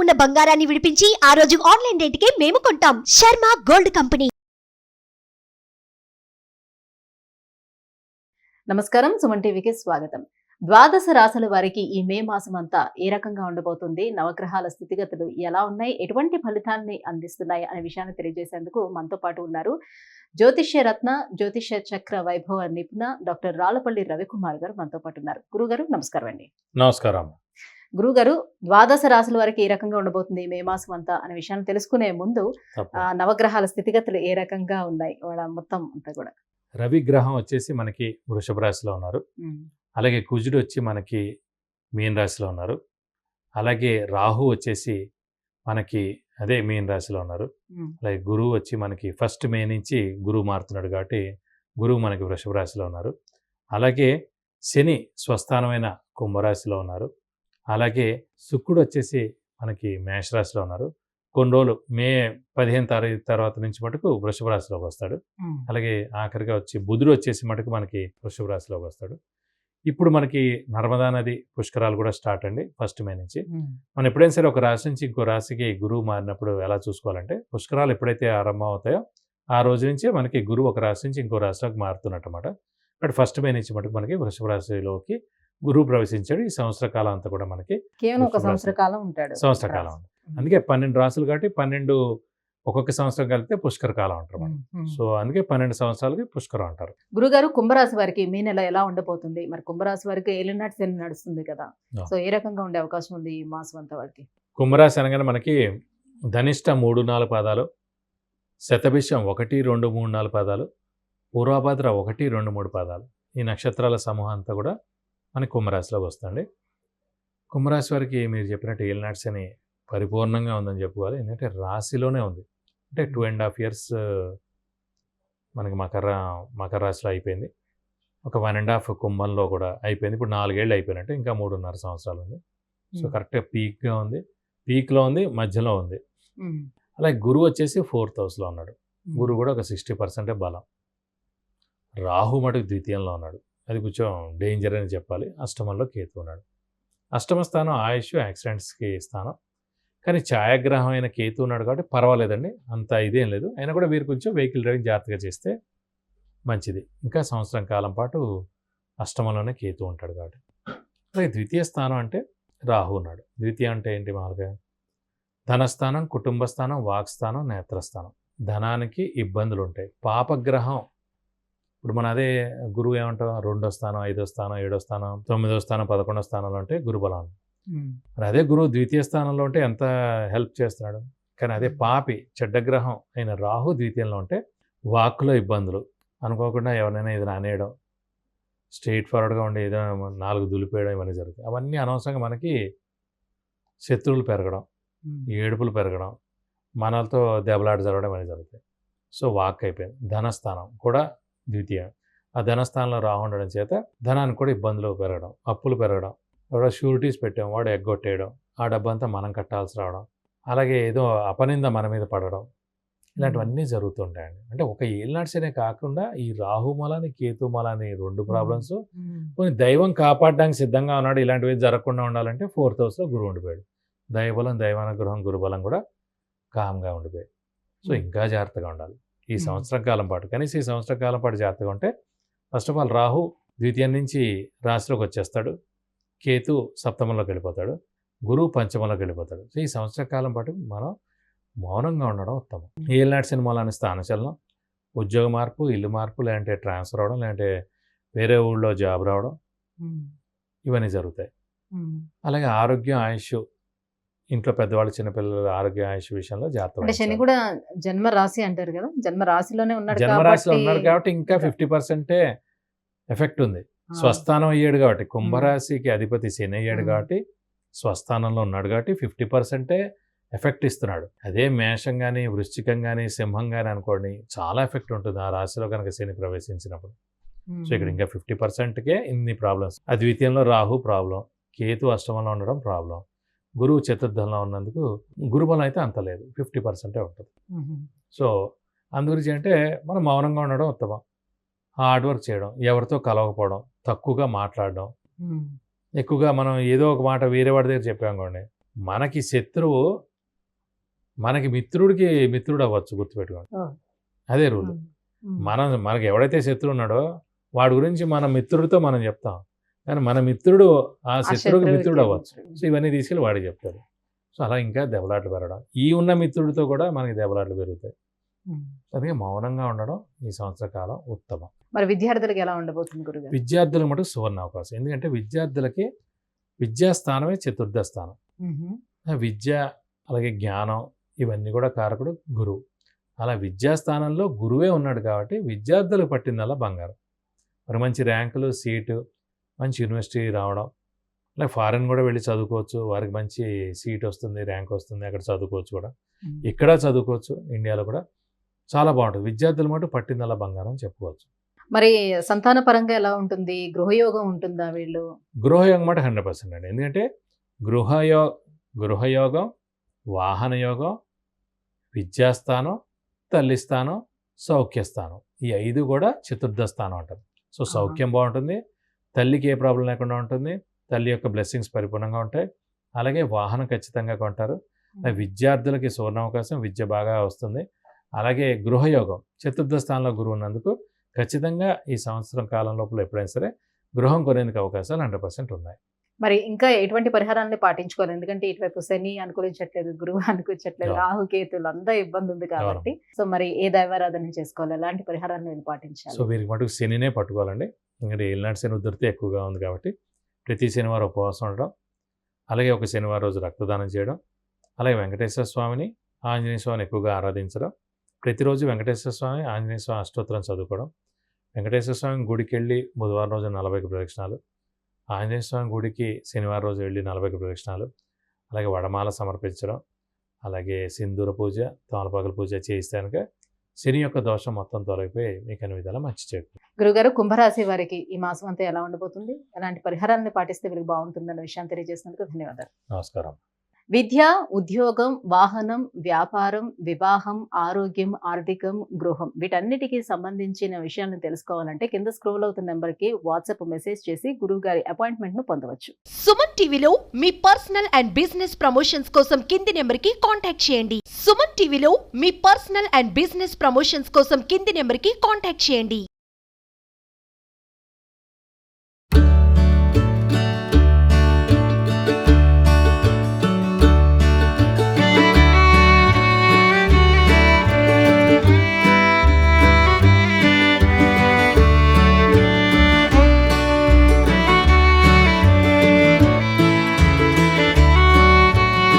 ఉన్న బంగారాన్ని విడిపించి ఆ రోజు ఆన్లైన్ రేటుకే మేము కొంటాం. Sharma gold company. నమస్కారం, సుమన్ టీవీకి స్వాగతం. ద్వాదశ రాశుల వారికి ఈ మే మాసం అంతా ఏ రకంగా ఉండబోతుంది, నవగ్రహాల స్థితిగతులు ఎలా ఉన్నాయి, ఎటువంటి ఫలితాన్ని అందిస్తున్నాయి అనే విషయాన్ని తెలియజేసేందుకు మనతో పాటు ఉన్నారు జ్యోతిష్య రత్న, జ్యోతిష్య చక్ర వైభవ నిపుణ డాక్టర్ రాళ్లపల్లి రవికుమార్ గారు మనతో పాటు ఉన్నారు. గురుగారు నమస్కారం అండి. నమస్కారం. గురుగారు, ద్వాదశ రాశుల వారికి ఏ రకంగా ఉండబోతుంది మే మాసం అంతా అనే విషయాన్ని తెలుసుకునే ముందు నవగ్రహాల స్థితిగతులు ఏ రకంగా ఉన్నాయి వాళ్ళ మొత్తం అంతా కూడా. రవి గ్రహం వచ్చేసి మనకి వృషభ రాశిలో ఉన్నారు. అలాగే కుజుడు వచ్చి మనకి మీన రాశిలో ఉన్నారు. అలాగే రాహు వచ్చేసి మనకి అదే మీన రాశిలో ఉన్నారు. అలాగే గురువు వచ్చి మనకి 1 మే నుంచి గురువు మారుతున్నాడు కాబట్టి గురువు మనకి వృషభ రాశిలో ఉన్నారు. అలాగే శని స్వస్థానమైన కుంభరాశిలో ఉన్నారు. అలాగే శుక్రుడు వచ్చేసి మనకి మేషరాశిలో ఉన్నారు. కొన్ని రోజులు మే 15 తారీఖు తర్వాత నుంచి మటుకు వృషభ రాశిలోకి వస్తాడు. అలాగే ఆఖరిగా వచ్చి బుధుడు వచ్చేసి మటుకు మనకి వృషభ రాశిలోకి వస్తాడు. ఇప్పుడు మనకి నర్మదా నది పుష్కరాలు కూడా స్టార్ట్ అండి 1 మే నుంచి. మనం ఎప్పుడైనా సరే ఒక రాశి నుంచి ఇంకో రాశికి గురువు మారినప్పుడు ఎలా చూసుకోవాలంటే, పుష్కరాలు ఎప్పుడైతే ఆరంభం అవుతాయో ఆ రోజు నుంచే మనకి గురువు ఒక రాశి నుంచి ఇంకో రాశిలోకి మారుతున్నట్టు అన్నమాట. బట్ 1 మే నుంచి మటుకు మనకి వృషభ రాశిలోకి గురువు ప్రవేశించాడు. ఈ సంవత్సర కాలం అంతా కూడా మనకి కేవలం ఒక సంవత్సర కాలం ఉంటాడు. సంవత్సర కాలం. అందుకే 12 రాసులు కాబట్టి 12 ఒక్కొక్క సంవత్సరం కలిపితే పుష్కర కాలం అంటారు మనం. సో అందుకే 12 సంవత్సరాలకి పుష్కరం అంటారు. గురుగారు, కుంభరాశి వారికి మే నెల ఎలా ఉండబోతుంది? మరి కుంభరాశి వారికి ఏలినాటి శని నడుస్తుంది కదా, సో ఏ రకంగా ఉండే అవకాశం ఉంది ఈ మాసం అంతా వారికి? కుంభరాశి అనగానే మనకి ధనిష్ట 3-4 పాదాలు, శతభిషం 1, 2, 3, 4 పాదాలు, పూర్వభద్ర 1, 2, 3 పాదాలు, ఈ నక్షత్రాల సమూహం అంతా కూడా మనకి కుంభరాశిలోకి వస్తుంది. కుంభరాశి వారికి మీరు చెప్పినట్టు ఏలినాటి శని పరిపూర్ణంగా ఉందని చెప్పుకోవాలి. ఎందుకంటే రాశిలోనే ఉంది. అంటే 2.5 years మనకి మకర రాశిలో అయిపోయింది. ఒక 1.5 కుంభంలో కూడా అయిపోయింది. ఇప్పుడు 4 ఏళ్ళు అయిపోయినట్టు, ఇంకా 3.5 సంవత్సరాలు ఉంది. సో కరెక్ట్గా పీక్గా ఉంది, పీక్లో ఉంది, మధ్యలో ఉంది. అలాగే గురువు వచ్చేసి 4th హౌస్లో ఉన్నాడు. గురువు కూడా ఒక 60% బలం. రాహు మటుకు ద్వితీయంలో ఉన్నాడు, అది కొంచెం డేంజర్ అని చెప్పాలి. అష్టమంలో కేతు ఉన్నాడు. అష్టమ స్థానం ఆయుష్, యాక్సిడెంట్స్కి స్థానం. కానీ ఛాయాగ్రహం అయిన కేతు ఉన్నాడు కాబట్టి పర్వాలేదండి, అంత ఇదేం లేదు. అయినా కూడా వీరు కొంచెం వెహికల్ డ్రైవింగ్ జాగ్రత్తగా చేస్తే మంచిది. ఇంకా సంవత్సరం కాలం పాటు అష్టమంలోనే కేతు ఉంటాడు కాబట్టి. అలాగే ద్వితీయ స్థానం అంటే రాహు ఉన్నాడు. ద్వితీయ అంటే ఏంటి? మామూలుగా ధనస్థానం, కుటుంబ స్థానం, వాక్స్థానం, నేత్రస్థానం. ధనానికి ఇబ్బందులు ఉంటాయి. పాపగ్రహం ఇప్పుడు మన అదే గురువు ఏమంటాం, 2వ స్థానం, 5వ స్థానం, 7వ స్థానం, 9వ స్థానం, 11వ స్థానంలో ఉంటే గురుబలం. మరి అదే గురువు ద్వితీయ స్థానంలో ఉంటే ఎంత హెల్ప్ చేస్తున్నాడు. కానీ అదే పాపి చెడ్డగ్రహం అయిన రాహు ద్వితీయంలో ఉంటే వాక్కులో ఇబ్బందులు, అనుకోకుండా ఎవరైనా ఏదైనా అనేయడం, స్ట్రైట్ ఫార్వర్డ్గా ఉండి ఏదైనా 4 దులిపేయడం, ఇవన్నీ జరుగుతాయి. అవన్నీ అనవసరంగా మనకి శత్రువులు పెరగడం, ఏడుపులు పెరగడం, మనలతో దెబ్బలాట జరగడం ఇవన్నీ జరుగుతాయి. సో వాక్ అయిపోయింది. ధనస్థానం కూడా ద్వితీయం. ఆ ధనస్థానంలో రాహు ఉండడం చేత ధనానికి కూడా ఇబ్బందులు పెరగడం, అప్పులు పెరగడం, ఎవడో షూరిటీస్ పెట్టాం వాడు ఎగ్గొట్టేయడం, ఆ డబ్బంతా మనం కట్టాల్సి రావడం, అలాగే ఏదో అపనింద మన మీద పడడం, ఇలాంటివన్నీ జరుగుతుంటాయండి. అంటే ఒక ఏలినాటి శనే కాకుండా ఈ రాహు మలాని, కేతు మలాని 2 ప్రాబ్లమ్స్. కొన్ని దైవం కాపాడడానికి సిద్ధంగా ఉన్నాడు, ఇలాంటివి జరగకుండా ఉండాలంటే 4th హౌస్లో గురువు ఉండిపోయాడు. దైవబలం, దైవానుగ్రహం, గురుబలం కూడా కామ్గా ఉండిపోయాడు. సో ఇంకా జాగ్రత్తగా ఉండాలి ఈ సంవత్సరం కాలం పాటు. కనీసం ఈ సంవత్సరం కాలం పాటు జాగ్రత్తగా ఉంటే, ఫస్ట్ ఆఫ్ ఆల్ రాహు ద్వితీయం నుంచి రాశిలోకి వచ్చేస్తాడు, కేతు సప్తమంలోకి వెళ్ళిపోతాడు, గురువు పంచమంలోకి వెళ్ళిపోతాడు. సో ఈ సంవత్సర కాలం పాటు మనం మౌనంగా ఉండడం ఉత్తమం. ఏలినాటి సినిమాలని స్థానచలనం, ఉద్యోగ మార్పు, ఇల్లు మార్పు, లేదంటే ట్రాన్స్ఫర్ అవ్వడం, లేదంటే వేరే ఊళ్ళో జాబ్ రావడం, ఇవన్నీ జరుగుతాయి. అలాగే ఆరోగ్యం, ఆయుష్, ఇంట్లో పెద్దవాళ్ళు, చిన్నపిల్లల ఆరోగ్య ఆయుష్ విషయంలో జాగ్రత్త. శని కూడా జన్మ రాశి అంటారు కదా, జన్మ రాశిలోనే ఉన్నాడు, జన్మరాశిలో ఉన్నాడు కాబట్టి ఇంకా 50% ఎఫెక్ట్ ఉంది. స్వస్థానం అయ్యాడు కాబట్టి, కుంభరాశికి అధిపతి శని అయ్యాడు కాబట్టి, స్వస్థానంలో ఉన్నాడు కాబట్టి 50% ఎఫెక్ట్ ఇస్తున్నాడు. అదే మేషం కానీ, వృశ్చికం కానీ, సింహం కానీ అనుకోండి, చాలా ఎఫెక్ట్ ఉంటుంది ఆ రాశిలో కనుక శని ప్రవేశించినప్పుడు. సో ఇక్కడ ఇంకా 50%కే ఇన్ని ప్రాబ్లమ్స్. అద్వితీయంలో రాహు ప్రాబ్లం, కేతు అష్టమంలో ఉండడం ప్రాబ్లం, గురువు చతుర్థంలో ఉన్నందుకు గురుబలం అయితే అంత లేదు, 50% ఉంటుంది. సో అందుగురించి అంటే మనం మౌనంగా ఉండడం ఉత్తమం. హార్డ్ వర్క్ చేయడం, ఎవరితో కలవకపోవడం, తక్కువగా మాట్లాడడం, ఎక్కువగా మనం ఏదో ఒక మాట వేరే వాడి దగ్గర చెప్పామనుకోండి, మనకి శత్రువు మనకి మిత్రుడికి మిత్రుడు అవ్వచ్చు, గుర్తుపెట్టుకోండి. ఓ. అదే రూల్. మనకి ఎవడైతే శత్రువు ఉన్నాడో వాడి గురించి మన మిత్రుడితో మనం చెప్తాం, కానీ మన మిత్రుడు ఆ శత్రువుకి మిత్రుడు అవ్వచ్చు. సో ఇవన్నీ తీసుకెళ్ళి వాడికి చెప్తాడు. సో అలా ఇంకా దెబ్బలాట్లు పెరగడం, ఈ ఉన్న మిత్రుడితో కూడా మనకి దెబ్బలాట్లు పెరుగుతాయి. అందుకే మౌనంగా ఉండడం ఈ సంవత్సర కాలం ఉత్తమం. మరి విద్యార్థులకు ఎలా ఉండబోతుంది గురుగారు? విద్యార్థులకు మటుకు సువర్ణ అవకాశం. ఎందుకంటే విద్యార్థులకి విద్యాస్థానమే చతుర్థ స్థానం. విద్య అలాగే జ్ఞానం ఇవన్నీ కూడా కారకుడు గురువు. అలా విద్యాస్థానంలో గురువే ఉన్నాడు కాబట్టి విద్యార్థులకు పట్టిందల్లా బంగారం. మరి మంచి ర్యాంకులు, సీటు, మంచి యూనివర్సిటీ రావడం, అలాగే ఫారెన్ కూడా వెళ్ళి చదువుకోవచ్చు. వారికి మంచి సీట్ వస్తుంది, ర్యాంక్ వస్తుంది, అక్కడ చదువుకోవచ్చు కూడా. ఇక్కడ చదువుకోవచ్చు, ఇండియాలో కూడా చాలా బాగుంటుంది. విద్యార్థుల మటు పట్టిందల్లా బంగారం చెప్పుకోవచ్చు. మరి సంతాన పరంగా ఎలా ఉంటుంది? గృహయోగం ఉంటుందా వీళ్ళు? గృహయోగం మాట 100% అండి. ఎందుకంటే గృహయోగం, వాహన యోగం, విద్యాస్థానం, తల్లి స్థానం, సౌఖ్యస్థానం, ఈ 5 కూడా చతుర్థ స్థానం అంటారు. సో సౌఖ్యం బాగుంటుంది, తల్లికి ఏ ప్రాబ్లం లేకుండా ఉంటుంది, తల్లి యొక్క బ్లెస్సింగ్స్ పరిపూర్ణంగా ఉంటాయి. అలాగే వాహనం ఖచ్చితంగా కొంటారు. విద్యార్థులకి సువర్ణావకాశం, విద్య బాగా వస్తుంది. అలాగే గృహయోగం, చతుర్థ స్థానంలో గురువు ఉన్నందుకు ఖచ్చితంగా ఈ సంవత్సరం కాలం లోపల ఎప్పుడైనా సరే గృహం కొనేందుకు అవకాశాలు 100% ఉన్నాయి. మరి ఇంకా ఎటువంటి పరిహారాన్ని పాటించుకోవాలి? ఎందుకంటే ఇటువైపు శని అనుకూలించట్లేదు, గురువు అనుకూలించట్లేదు, రాహుకేతులు అంతా ఇబ్బంది ఉంది కాబట్టి. సో మరి ఏ దైవారాధన చేసుకోవాలి, ఎలాంటి పరిహారాన్ని వీళ్ళు పాటించాలి? సో వీరికి మటుకు శనినే పట్టుకోవాలండి. ఎందుకంటే ఏలినాటి శని ఉధృతి ఎక్కువగా ఉంది కాబట్టి ప్రతి శనివారం ఉపవాసం ఉండడం, అలాగే ఒక శనివారం రోజు రక్తదానం చేయడం, అలాగే వెంకటేశ్వర స్వామిని, ఆంజనేయ స్వామిని ఎక్కువగా ఆరాధించడం, ప్రతిరోజు వెంకటేశ్వర స్వామి, ఆంజనేయ స్వామి అష్టోత్తరం చదువుకోవడం, వెంకటేశ్వర స్వామి గుడికి వెళ్ళి బుధవారం రోజు 40 ప్రదక్షిణాలు, ఆంజనేయ స్వామి గుడికి శనివారం రోజు వెళ్ళి 40 ప్రదక్షిణాలు, అలాగే వడమాల సమర్పించడం, అలాగే సింధూర పూజ, తమలపాకుల పూజ చేయిస్తే కనుక శని యొక్క దోషం మొత్తం తొలగిపోయి మీకు అన్ని విధాలా మంచి చేకూరుతుంది. గురుగారు, కుంభరాశి వారికి ఈ మాసం అంతా ఎలా ఉండబోతుంది? ఎలాంటి పరిహారాన్ని పాటిస్తే వీరికి బాగుంటుందన్న విషయాన్ని తెలియజేసినందుకు ధన్యవాదాలు. నమస్కారం. విద్య, ఉద్యోగం, వాహనం, వ్యాపారం, వివాహం, ఆరోగ్యం, ఆర్థికం, గృహం వీటన్నిటికీ సంబంధించిన విషయాలను తెలుసుకోవాలంటే కింద స్క్రోల్ అవుతున్న నెంబర్కి వాట్సాప్ మెసేజ్ చేసి గురువు గారి అపాయింట్మెంట్ ను పొందవచ్చు. సుమన్ టీవీలో మీ పర్సనల్ అండ్ బిజినెస్ ప్రమోషన్స్ కోసం కింది నెంబర్కి కాంటాక్ట్ చేయండి. సుమన్ టీవీలో మీ పర్సనల్ అండ్ బిజినెస్ ప్రమోషన్స్ కోసం కింది నెంబర్కి కాంటాక్ట్ చేయండి.